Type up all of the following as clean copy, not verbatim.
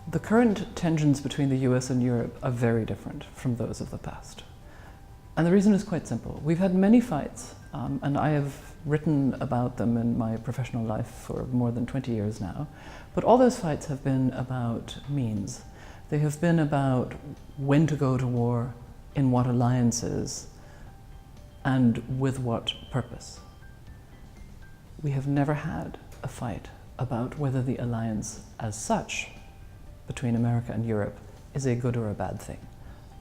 The current tensions between the US and Europe are very different from those of the past. And the reason is quite simple. We've had many fights, and I have written about them in my professional life for more than 20 years now, but all those fights have been about means. They have been about when to go to war, in what alliances, and with what purpose. We have never had a fight about whether the alliance as such between America and Europe is a good or a bad thing.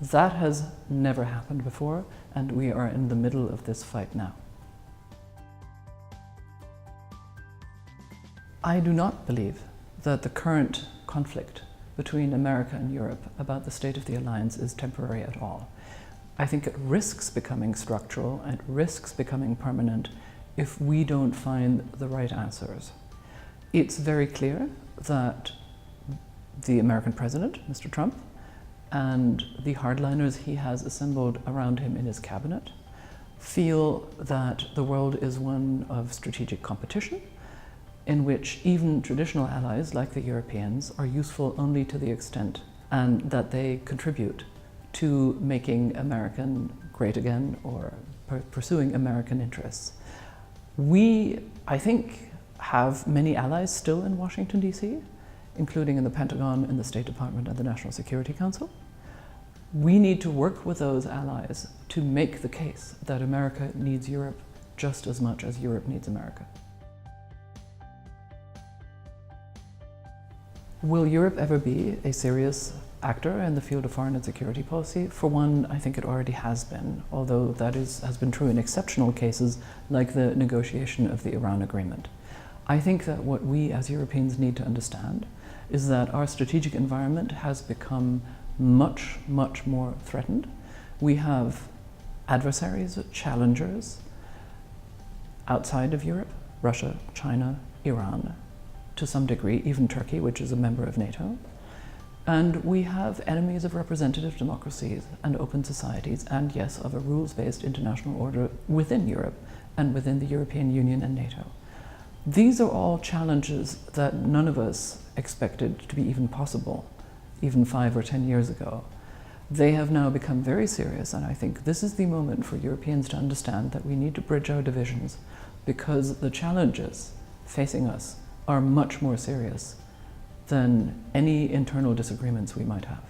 That has never happened before, and we are in the middle of this fight now. I do not believe that the current conflict between America and Europe about the state of the alliance is temporary at all. I think it risks becoming structural, it risks becoming permanent if we don't find the right answers. It's very clear that the American president, Mr. Trump, and the hardliners he has assembled around him in his cabinet feel that the world is one of strategic competition, in which even traditional allies like the Europeans are useful only to the extent and that they contribute to making American great again or pursuing American interests. We, I think, have many allies still in Washington, D.C., including in the Pentagon, in the State Department, and the National Security Council. We need to work with those allies to make the case that America needs Europe just as much as Europe needs America. Will Europe ever be a serious actor in the field of foreign and security policy? For one, I think it already has been, although that has been true in exceptional cases like the negotiation of the Iran agreement. I think that what we as Europeans need to understand is that our strategic environment has become much, much more threatened. We have adversaries, challengers outside of Europe, Russia, China, Iran, to some degree, even Turkey, which is a member of NATO. And we have enemies of representative democracies and open societies, and yes, of a rules-based international order within Europe and within the European Union and NATO. These are all challenges that none of us expected to be even possible, even 5 or 10 years ago. They have now become very serious, and I think this is the moment for Europeans to understand that we need to bridge our divisions because the challenges facing us are much more serious than any internal disagreements we might have.